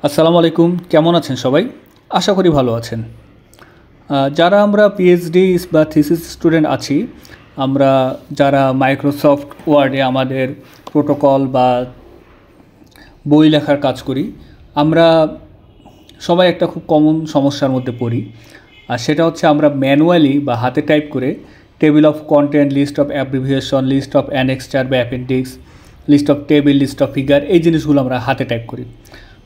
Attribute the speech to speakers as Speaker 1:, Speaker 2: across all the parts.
Speaker 1: আসসালামু আলাইকুম, কেমন আছেন সবাই? আশা করি ভালো আছেন। যারা আমরা পিএইচডি বা থিসিস স্টুডেন্ট আছি, আমরা যারা মাইক্রোসফট ওয়ার্ডে আমাদের প্রোটোকল বা বই লেখার কাজ করি, আমরা সবাই একটা খুব কমন সমস্যার মধ্যে পড়ি। আর সেটা হচ্ছে আমরা ম্যানুয়ালি বা হাতে টাইপ করে table of content, list of abbreviation, list of annexure বা appendix, list of table, list of figure, এই জিনিসগুলো আমরা হাতে টাইপ করি।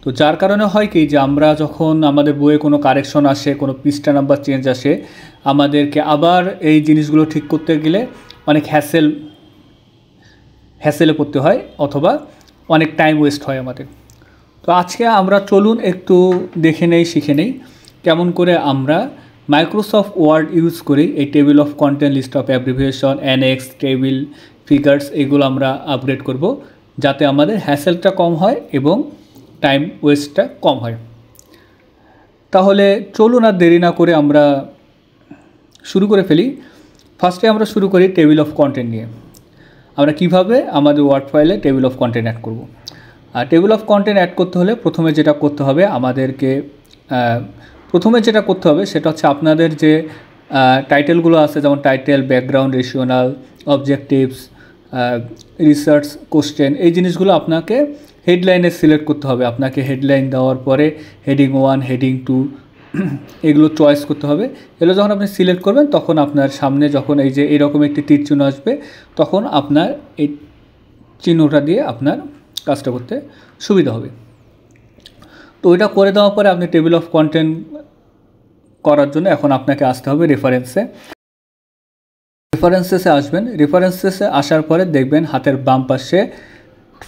Speaker 1: তো যার কারণে হয় কি যে আমরা যখন আমাদের বইয়ে কোনো কারেকশন আসে, কোনো পৃষ্ঠা নাম্বার চেঞ্জ আসে, আমাদেরকে আবার এই জিনিসগুলো ঠিক করতে গেলে অনেক হ্যাসেলে পড়তে হয় অথবা অনেক টাইম ওয়েস্ট হয় আমাদের। তো আজকে আমরা চলুন একটু দেখে নেই, শিখে নেই কেমন করে আমরা মাইক্রোসফট ওয়ার্ড ইউজ করি এই table of content, list of abbreviation, annex, table, figures এগুলো আমরা আপগ্রেড করব যাতে আমাদের হ্যাসেলটা কম হয় এবং টাইম ওয়েস্টটা কম হয়। তাহলে চলুন আর দেরি না করে আমরা শুরু করে ফেলি। ফার্স্টে আমরা শুরু করি টেবিল অফ কন্টেন্ট নিয়ে। আমরা কিভাবে আমাদের ওয়ার্ড ফাইলে টেবিল অফ কন্টেন্ট অ্যাড করব। আর টেবিল অফ কন্টেন্ট অ্যাড করতে হলে প্রথমে যেটা করতে হবে সেটা হচ্ছে আপনাদের যে টাইটেলগুলো আছে, যেমন title, background, রেশিওনাল, objectives, research, question, এই জিনিসগুলো আপনাকে হেডলাইনে সিলেক্ট করতে হবে। আপনাকে হেডলাইন দেওয়ার পরে হেডিং 1, হেডিং 2 এগুলো চয়েস করতে হবে। এগুলো যখন আপনি সিলেক্ট করবেন তখন আপনার সামনে যখন এই যে এরকম একটি তীর চিহ্ন আসবে, তখন আপনার এই চিহ্নটা দিয়ে আপনার কাজটা করতে সুবিধা হবে। তো ওইটা করে দেওয়ার পরে আপনি টেবিল অফ কন্টেন্ট করার জন্য এখন আপনাকে আসতে হবে রেফারেন্সেসে আসবেন। রেফারেন্সেসে আসার পরে দেখবেন হাতের বাম পাশে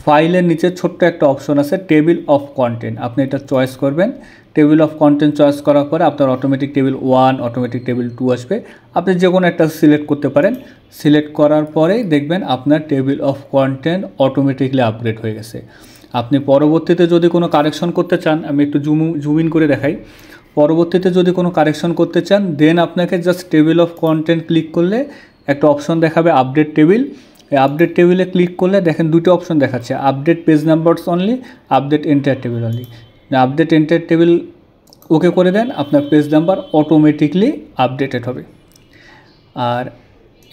Speaker 1: ফাইলের নিচে ছোট্ট একটা অপশন আছে টেবিল অফ কন্টেন্ট। আপনি এটা চয়েস করবেন। টেবিল অফ কন্টেন্ট চয়েস করার পরে আপনার অটোমেটিক টেবিল 1, অটোমেটিক টেবিল 2 আসবে। আপনি যে কোনো একটা সিলেক্ট করতে পারেন। সিলেক্ট করার পরেই দেখবেন আপনার table of content automatically upgrade হয়ে গেছে। আপনি পরবর্তীতে যদি কোনো কারেকশন করতে চান, আমি একটু জুম ইন করে দেখাই। পরবর্তীতে যদি কোনো কারেকশন করতে চান, দেন আপনাকে just table of content click করলে একটা অপশন দেখাবে আপডেট টেবিল। এই আপডেট টেবিলে ক্লিক করলে দেখেন দুটো অপশন দেখাচ্ছে, update page numbers only, update entire table only. Update entire table ওকে করে দেন, আপনার পেজ নাম্বার অটোমেটিকলি আপডেটেড হবে। আর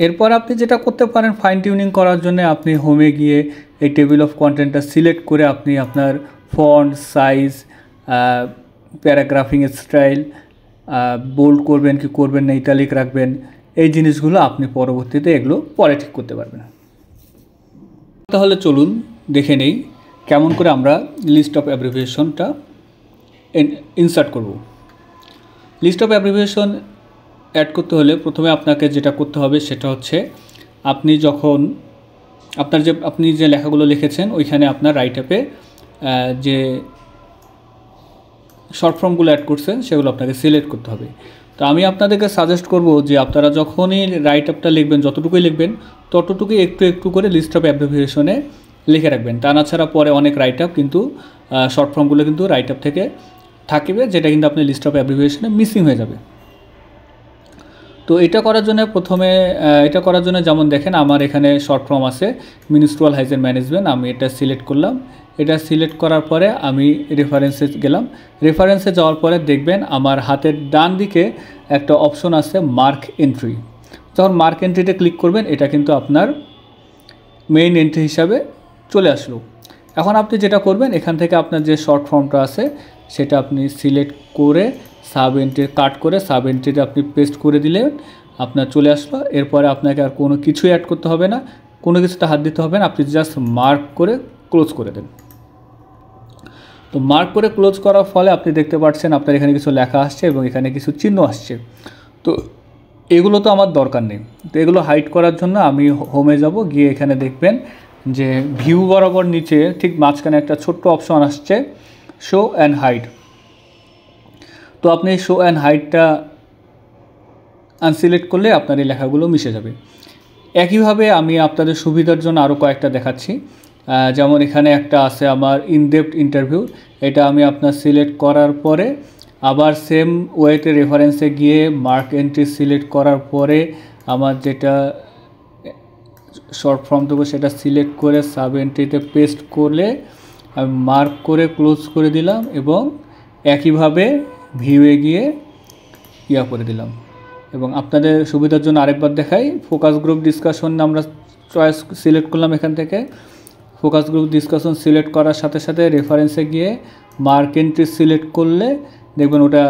Speaker 1: এরপর আপনি যেটা করতে পারেন ফাইন টিউনিং করার জন্য, আপনি হোমে গিয়ে এই টেবিল অফ কন্টেন্টটা সিলেক্ট করে আপনি আপনার ফন্ট সাইজ, প্যারাগ্রাফিং স্টাইল, বোল্ড করবেন কি করবেন না, ইটালিক রাখবেন, এই জিনিসগুলো আপনি পরবর্তীতে এগুলো পরে ঠিক করতে পারবেন। তাহলে চলুন দেখে নেই কেমন করে আমরা লিস্ট অফ অ্যাব্রিভিয়েশনটা ইনসার্ট করব। লিস্ট অফ অ্যাব্রিভিয়েশন অ্যাড করতে হলে প্রথমে আপনাকে যেটা করতে হবে সেটা হচ্ছে আপনি যে লেখাগুলো লিখেছেন ওইখানে আপনার রাইট অ্যাপে যে শর্ট ফর্মগুলো অ্যাড করছেন সেগুলো আপনাকে সিলেক্ট করতে হবে। তো আমি আপনাদেরকে সাজেস্ট করব যে আপনারা যখনই রাইট আপটা লিখবেন, যতটুকুই লিখবেন ততটুকুই একটু একটু করে লিস্ট অফ অ্যাব্রিভিয়েশনে লিখে রাখবেন। তা না ছাড়া পরে অনেক রাইট আপ কিন্তু শর্ট ফর্মগুলো কিন্তু রাইট আপ থেকে থাকবে, যেটা কিন্তু আপনি লিস্ট অফ অ্যাব্রিভিয়েশনে মিসিং হয়ে যাবে। তো এটা করার জন্য যেমন দেখেন আমার এখানে শর্ট ফর্ম আছে মিনিস্ট্রিয়াল হাইজেন ম্যানেজমেন্ট। আমি এটা সিলেক্ট করলাম। এটা সিলেক্ট করার পরে আমি রেফারেন্সে গেলাম। রেফারেন্সে যাওয়ার পরে দেখবেন আমার হাতের ডান দিকে একটা অপশন আছে মার্ক এন্ট্রি। যখন মার্ক এন্ট্রিতে ক্লিক করবেন এটা কিন্তু আপনার মেইন এন্ট্রি হিসাবে চলে আসলো। এখন আপনি যেটা করবেন, এখান থেকে আপনার যে শর্ট ফর্মটা আছে সেটা আপনি সিলেক্ট করে সাব এন্ট্রি কাট করে সাব এন্ট্রিতে আপনি পেস্ট করে দিলেন, আপনার চলে আসলো। এরপরে আপনাকে আর কোনো কিছুই অ্যাড করতে হবে না, কোনো কিছুতে হাত দিতে হবে না, আপনি জাস্ট মার্ক করে ক্লোজ করে দেন। তো মার্ক করে ক্লোজ করার ফলে আপনি দেখতে পাচ্ছেন আপনার এখানে কিছু লেখা আসছে এবং এখানে কিছু চিহ্ন আসছে। তো এগুলো তো আমার দরকার নেই। তো এগুলো হাইড করার জন্য আমি হোমে যাব, গিয়ে এখানে দেখবেন যে ভিউ বরাবর নিচে ঠিক মাঝখানে একটা ছোট্ট অপশন আসছে শো অ্যান্ড হাইড। তো আপনি শো অ্যান্ড হাইডটা আনসিলেক্ট করলে আপনার এই লেখাগুলো মিশে যাবে। একইভাবে আমি আপনাদের সুবিধার জন্য আরও কয়েকটা দেখাচ্ছি। যেমন এখানে একটা আছে আমার ইনডেপথ ইন্টারভিউ। এটা আমি আপনার সিলেক্ট করার পরে আবার সেম ওয়েতে রেফারেন্সে গিয়ে মার্ক এন্ট্রি সিলেক্ট করার পরে আমার যেটা শর্ট ফর্ম দেবো সেটা সিলেক্ট করে সাব এন্ট্রিতে পেস্ট করলে আমি মার্ক করে ক্লোজ করে দিলাম এবং একইভাবে ভিউয়ে গিয়ে করে দিলাম। এবং আপনাদের সুবিধার জন্য আরেকবার দেখাই, ফোকাস গ্রুপ ডিসকাশন আমরা চয়েস সিলেক্ট করলাম। এখান থেকে ফোকাস গ্রুপ ডিসকাশন সিলেক্ট করার সাথে সাথে রেফারেন্সে গিয়ে মার্ক এন্ট্রি সিলেক্ট করলে দেখবেন ওটা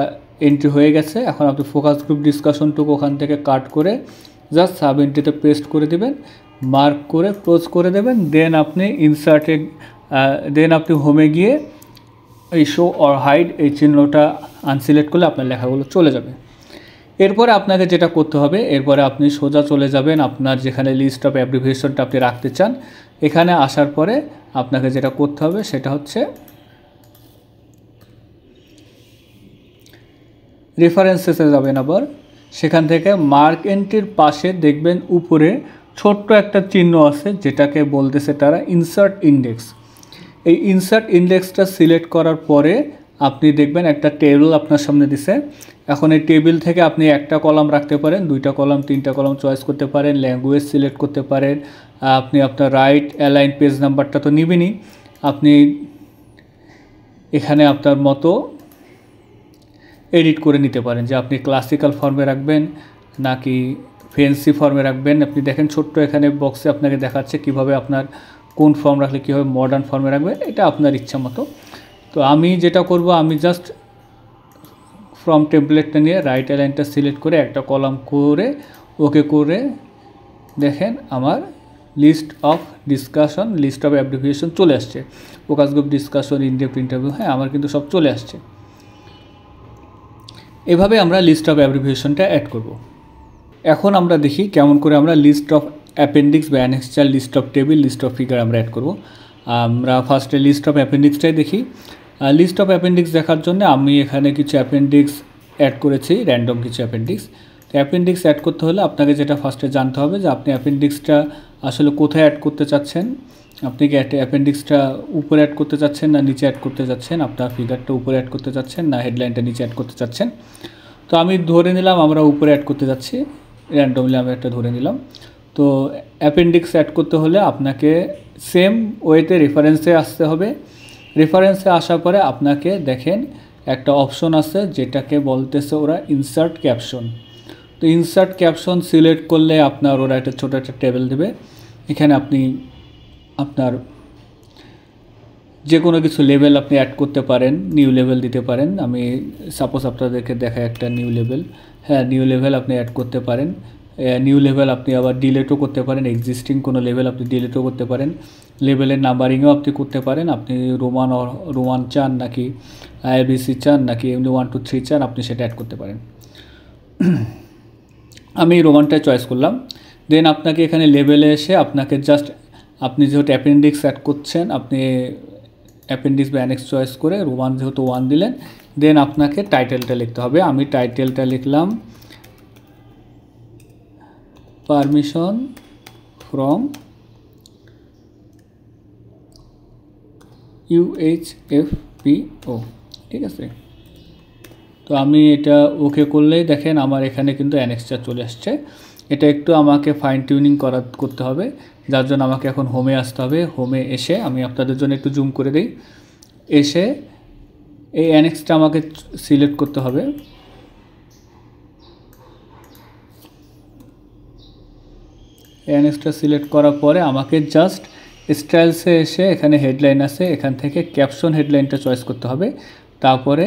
Speaker 1: এন্ট্রি হয়ে গেছে। এখন আপনি ফোকাস গ্রুপ ডিসকাশনটুকু ওখান থেকে কাট করে জাস্ট সাব এন্ট্রিতে পেস্ট করে দেবেন, মার্ক করে ক্লোজ করে দেবেন। দেন আপনি ইনসার্টে আপনি হোমে গিয়ে এই শো অর হাইড এই চিহ্নটা আনসিলেক্ট করলে আপনার লেখাগুলো চলে যাবে। এরপরে আপনাকে যেটা করতে হবে, এরপরে আপনি সোজা চলে যাবেন আপনার যেখানে লিস্ট অফ অ্যাব্রিভিয়েশনটা আপনি রাখতে চান। এখানে আসার পরে আপনাকে যেটা করতে হবে সেটা হচ্ছে রেফারেন্সেসে যাবেন। আবার সেখান থেকে মার্ক এন্ট্রির পাশে দেখবেন উপরে ছোট্ট একটা চিহ্ন আছে যেটাকে বলতেছে তারা ইনসার্ট ইন্ডেক্স। এই ইনসার্ট ইন্ডেক্সটা সিলেক্ট করার পরে আপনি দেখবেন একটা টেবিল আপনার সামনে দিছে। এখন এই টেবিল থেকে আপনি একটা কলাম রাখতে পারেন, দুইটা কলাম, তিনটা কলাম চয়েস করতে পারেন, ল্যাঙ্গুয়েজ সিলেক্ট করতে পারেন। আপনি আপনার রাইট অ্যালাইন পেজ নাম্বারটা তো নেবেনই, আপনি এখানে আপনার মতো এডিট করে নিতে পারেন যে আপনি ক্লাসিক্যাল ফর্মে রাখবেন নাকি ফ্যান্সি ফর্মে রাখবেন। আপনি দেখেন ছোট্ট এখানে বক্সে আপনাকে দেখাচ্ছে কিভাবে আপনার কোন ফর্ম রাখলে কীভাবে মডার্ন ফর্মে রাখবেন, এটা আপনার ইচ্ছা মতো। তো আমি যেটা করব, আমি জাস্ট ফ্রম টেমপ্লেটটা নিয়ে রাইট অ্যালাইনটা সিলেক্ট করে একটা কলাম করে ওকে করে দেখেন আমার list of discussion, list of abbreviation চলে আসছে। Focus group discussion, in depth interview, হ্যাঁ আমার কিন্তু সব চলে আসছে। এভাবে আমরা লিস্ট অফ অ্যাব্রিভিয়েশনটা অ্যাড করব। এখন আমরা দেখি কেমন করে আমরা লিস্ট অফ অ্যাপেন্ডিক্স বা annexure, list of table, list of figure আমরা অ্যাড করব। আমরা ফার্স্টে লিস্ট অফ অ্যাপেন্ডিক্সটাই দেখি। লিস্ট অফ অ্যাপেন্ডিক্স দেখার জন্য আমি এখানে কিছু অ্যাপেন্ডিক্স অ্যাড করেছি, র্যান্ডম কিছু অ্যাপেন্ডিক্স। তো অ্যাপেন্ডিক্স অ্যাড করতে হলে আপনাকে যেটা ফার্স্টে জানতে হবে যে আপনি অ্যাপেন্ডিক্সটা আসলে কোথায় অ্যাড করতে চাচ্ছেন। আপনি কি অ্যাপেন্ডিক্সটা উপরে অ্যাড করতে চাচ্ছেন না নিচে অ্যাড করতে চাচ্ছেন, আপনার ফিগারটা উপরে অ্যাড করতে চাচ্ছেন না হেডলাইনটা নিচে অ্যাড করতে চাচ্ছেন। তো আমি ধরে নিলাম আমরা উপরে অ্যাড করতে যাচ্ছি, র্যান্ডমলি আমি একটা ধরে নিলাম। তো অ্যাপেন্ডিক্স অ্যাড করতে হলে আপনাকে সেম ওয়েতে রেফারেন্সে আসতে হবে। রেফারেন্সে আসার পরে আপনাকে দেখেন একটা অপশন আছে যেটাকে বলতেছে ওরা ইনসার্ট ক্যাপশন। তো ইনসার্ট ক্যাপশন সিলেক্ট করলে আপনার ওরা একটা ছোটো একটা টেবিল দেবে। এখানে আপনি আপনার যে কোনো কিছু লেভেল আপনি অ্যাড করতে পারেন, নিউ লেভেল দিতে পারেন। আমি সাপোজ আপনাদেরকে দেখাই একটা নিউ লেভেল, হ্যাঁ নিউ লেভেল আপনি অ্যাড করতে পারেন। নিউ লেভেল আপনি আবার ডিলেটও করতে পারেন, এক্সিস্টিং কোনো লেভেল আপনি ডিলেটও করতে পারেন, লেভেলের নাম্বারিংও আপনি করতে পারেন। আপনি রোমান চান নাকি ABC চান নাকি এমনি 1 2 3 চান, আপনি সেটা অ্যাড করতে পারেন। আমি রোমানটাই চয়েস করলাম। দেন আপনাকে এখানে লেভেলে এসে আপনাকে জাস্ট আপনি যেহেতু অ্যাপেন্ডিক্স অ্যাড করছেন, আপনি অ্যাপেন্ডিক্স বা অ্যানেক্স চয়েস করে রোমান যেহেতু 1 দিলেন, দেন আপনাকে টাইটেলটা লিখতে হবে। আমি টাইটেলটা লিখলাম পারমিশন ফ্রম UHFPO, ঠিক আছে। তো আমি এটা ওকে করলেই দেখেন আমার এখানে কিন্তু অ্যানেক্সটা চলে আসছে। এটা একটু আমাকে ফাইন টিউনিং করতে হবে, যার জন্য আমাকে এখন হোমে আসতে হবে। হোমে এসে আমি আপনাদের জন্য একটু জুম করে দিই, এসে এই অ্যানেক্সটা আমাকে সিলেক্ট করতে হবে। অ্যানেক্সটা সিলেক্ট করার পরে আমাকে জাস্ট স্টাইলসে এসে এখানে হেডলাইন আছে, এখান থেকে ক্যাপশন হেডলাইনটা চয়েস করতে হবে। তারপরে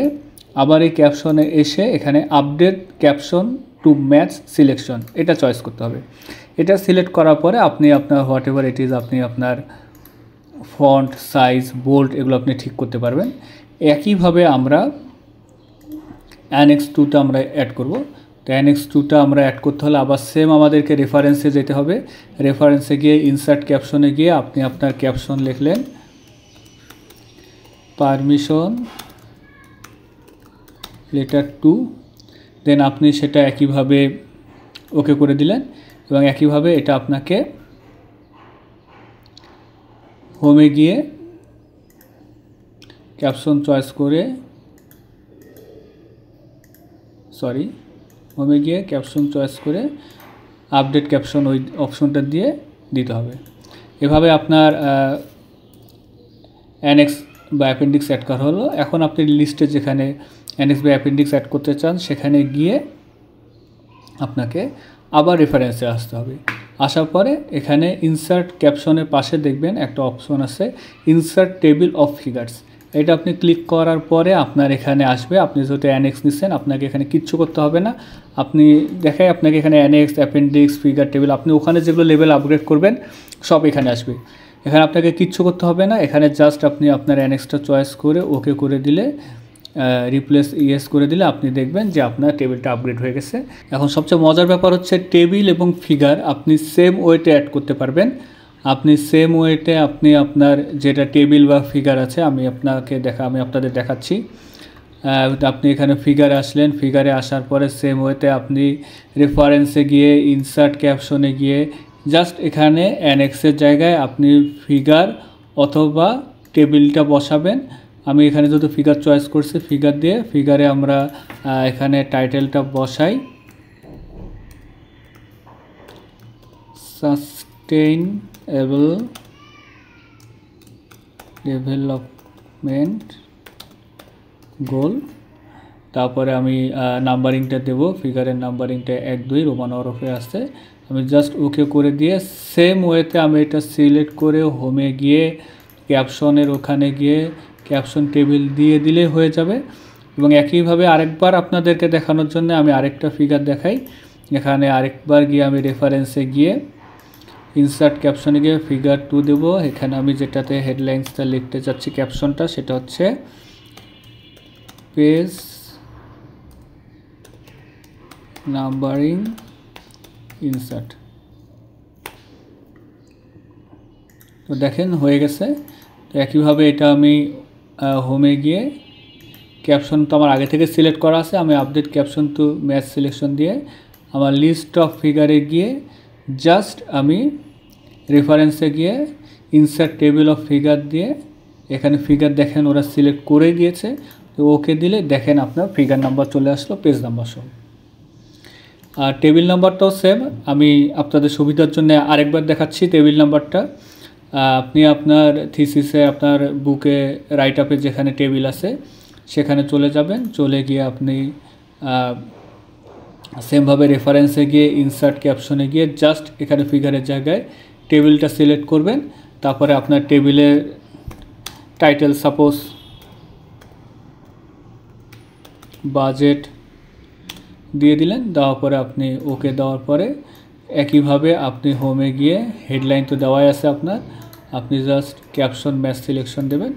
Speaker 1: আবার এই ক্যাপশনে এসে এখানে update caption to match selection, এটা চয়েস করতে হবে। এটা সিলেক্ট করার পরে আপনি আপনার হোয়াট এভার ইট ইজ, আপনি আপনার ফন্ট সাইজ বোল্ড এগুলো আপনি ঠিক করতে পারবেন। একইভাবে আমরা অ্যানেক্স 2টা আমরা অ্যাড করব। তো অ্যানেক্স 2টা আমরা অ্যাড করতে হলে আবার সেম আমাদেরকে রেফারেন্সে যেতে হবে। রেফারেন্সে গিয়ে ইনসার্ট ক্যাপশনে গিয়ে আপনি আপনার ক্যাপশন লিখলেন পারমিশন লেটার 2, দেন আপনি সেটা একইভাবে ওকে করে দিলেন এবং একইভাবে এটা আপনাকে হোমে গিয়ে ক্যাপশন চয়েস করে হোমে গিয়ে ক্যাপশন চয়েস করে আপডেট ক্যাপশন ওই অপশনটা দিয়ে দিতে হবে। এভাবে আপনার অ্যানেক্স বা অ্যাপেন্ডিক্স অ্যাড করা হলো। এখন আপনি লিস্টে যেখানে অ্যানেক্স বা অ্যাপেন্ডিক্স অ্যাড করতে চান সেখানে গিয়ে আপনাকে আবার রেফারেন্সে আসতে হবে। আসার পরে এখানে ইনসার্ট ক্যাপশনের পাশে দেখবেন একটা অপশন আছে ইনসার্ট টেবিল অফ ফিগার্স। এটা আপনি ক্লিক করার পরে আপনার এখানে আসবে। আপনি যেহেতু অ্যানেক্স নিচ্ছেন আপনাকে এখানে কিচ্ছু করতে হবে না। আপনি দেখায় আপনাকে এখানে অ্যানেক্স, অ্যাপেন্ডিক্স, ফিগার টেবিল, আপনি ওখানে যেগুলো লেভেল আপগ্রেড করবেন সব এখানে আসবে। এখানে আপনাকে কিচ্ছু করতে হবে না। এখানে জাস্ট আপনি আপনার অ্যানেক্সটা চয়েস করে ওকে করে দিলে, রিপ্লেস ইয়েস করে দিলে আপনি দেখবেন যে আপনার টেবিলটা আপগ্রেড হয়ে গেছে। এখন সবচেয়ে মজার ব্যাপার হচ্ছে টেবিল এবং ফিগার আপনি সেম ওয়েতে অ্যাড করতে পারবেন। আপনি সেম ওয়েতে আপনি আপনার যেটা টেবিল বা ফিগার আছে আমি আপনাদের দেখাচ্ছি। আপনি এখানে ফিগারে আসলেন, ফিগারে আসার পরে সেম ওয়েতে আপনি রেফারেন্সে গিয়ে ইনসার্ট ক্যাপশনে গিয়ে জাস্ট এখানে অ্যানেক্সের জায়গায় আপনি ফিগার অথবা টেবিলটা বসাবেন। আমি এখানে যেহেতু ফিগার চয়েস করছি, ফিগার দিয়ে ফিগারে আমরা এখানে টাইটেলটা বসাই সাস্টেইনেবল ডেভেলপমেন্ট গোল। তারপরে আমি নাম্বারিংটা দেব, ফিগারের নাম্বারিংটা 1 2 রোমান হরফে আছে। আমি জাস্ট ওকে করে দিয়ে সেম ওয়েতে আমি এটা সিলেক্ট করে হোমে গিয়ে ক্যাপশনের ওখানে গিয়ে ক্যাপশন টেবিল দিয়ে দিলে হয়ে যাবে। এবং একইভাবে আরেকবার আপনাদেরকে দেখানোর জন্য আমি আরেকটা ফিগার দেখাই। এখানে আরেকবার গিয়ে আমি রেফারেন্সে গিয়ে ইনসার্ট ক্যাপশনে গিয়ে ফিগার 2 দেব। এখানে আমি যেটাতে হেডলাইন্সটা লিখতে চাচ্ছি ক্যাপশনটা সেটা হচ্ছে পেজ নাম্বারিং ইনসার্ট। তো দেখেন হয়ে গেছে। তো একইভাবে এটা আমি হোমে গিয়ে ক্যাপশন তো আমার আগে থেকে সিলেক্ট করা আছে, আমি update caption to match selection দিয়ে আমার লিস্ট অফ ফিগারে গিয়ে জাস্ট আমি রেফারেন্সে গিয়ে ইনসার্ট টেবিল অফ ফিগার দিয়ে এখানে ফিগার দেখেন ওরা সিলেক্ট করেই দিয়েছে। তো ওকে দিলে দেখেন আপনার ফিগার নাম্বার চলে আসলো পেজ নাম্বার সহ। আর টেবিল নাম্বারটাও সেম, আমি আপনাদের সুবিধার জন্য আরেকবার দেখাচ্ছি টেবিল নাম্বারটা। আপনি আপনার থিসিসে আপনার বুকে রাইট আপে যেখানে টেবিল আছে সেখানে চলে যাবেন, চলে গিয়ে আপনি সেমভাবে রেফারেন্সে গিয়ে ইনসার্ট ক্যাপশনে গিয়ে জাস্ট এখানে ফিগারের জায়গায় টেবিলটা সিলেক্ট করবেন। তারপরে আপনার টেবিলের টাইটেল সাপোজ বাজেট দিয়ে দিলেন, দেওয়ার পরে আপনি ওকে দেওয়ার পরে একইভাবে আপনি হোমে গিয়ে হেডলাইন তো দেওয়াই আছে আপনার, আপনি জাস্ট ক্যাপশন ম্যাচ সিলেকশন দেবেন।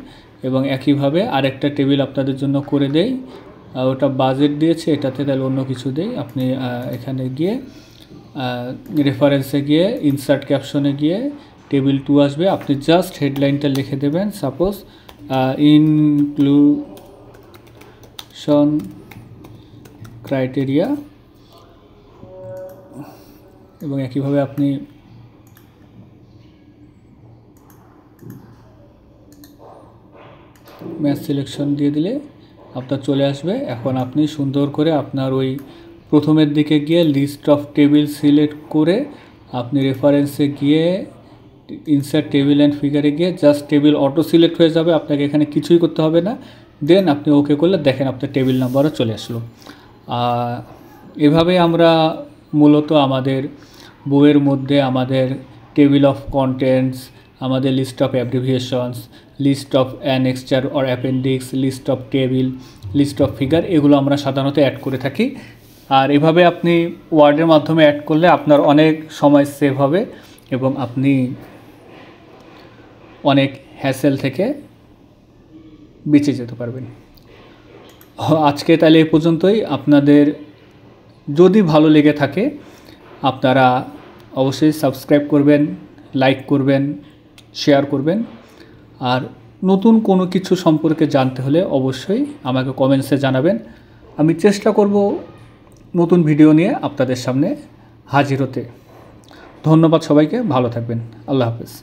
Speaker 1: এবং একইভাবে আরেকটা টেবিল আপনাদের জন্য করে দেই, ওটা বাজেট দিয়েছে, এটাতে তাহলে অন্য কিছু দেই। আপনি এখানে গিয়ে রেফারেন্সে গিয়ে ইনসার্ট ক্যাপশনে গিয়ে টেবিল 2 আসবে, আপনি জাস্ট হেডলাইনটা লিখে দেবেন সাপোজ ইনক্লুশন ক্রাইটেরিয়া। এবং একইভাবে আপনি ম্যাচ সিলেকশন দিয়ে দিলে আপনার চলে আসবে। এখন আপনি সুন্দর করে আপনার ওই প্রথমের দিকে গিয়ে লিস্ট অফ টেবিল সিলেক্ট করে আপনি রেফারেন্সে গিয়ে ইনসার্ট টেবিল অ্যান্ড ফিগারে গিয়ে জাস্ট টেবিল অটো সিলেক্ট হয়ে যাবে, আপনাকে এখানে কিছুই করতে হবে না। দেন আপনি ওকে করলে দেখেন আপনার টেবিল নাম্বারও চলে আসলো। এভাবে আমরা মূলত আমাদের বইয়ের মধ্যে আমাদের টেবিল অফ কন্টেন্টস, আমাদের list of abbreviations, list of annexure or appendix, list of table, list of figure, এগুলো আমরা সাধারণত অ্যাড করে থাকি। আর এভাবে আপনি ওয়ার্ডের মাধ্যমে অ্যাড করলে আপনার অনেক সময় সেভ হবে এবং আপনি অনেক হ্যাসেল থেকে বেঁচে যেতে পারবেন। আজকে তাহলে এই পর্যন্তই। আপনাদের যদি ভালো লেগে থাকে আপনারা অবশ্যই সাবস্ক্রাইব করবেন, লাইক করবেন, শেয়ার করবেন। আর নতুন কোনো কিছু সম্পর্কে জানতে হলে অবশ্যই আমাকে কমেন্টসে জানাবেন। আমি চেষ্টা করব নতুন ভিডিও নিয়ে আপনাদের সামনে হাজির হতে। ধন্যবাদ সবাইকে, ভালো থাকবেন, আল্লাহ হাফেজ।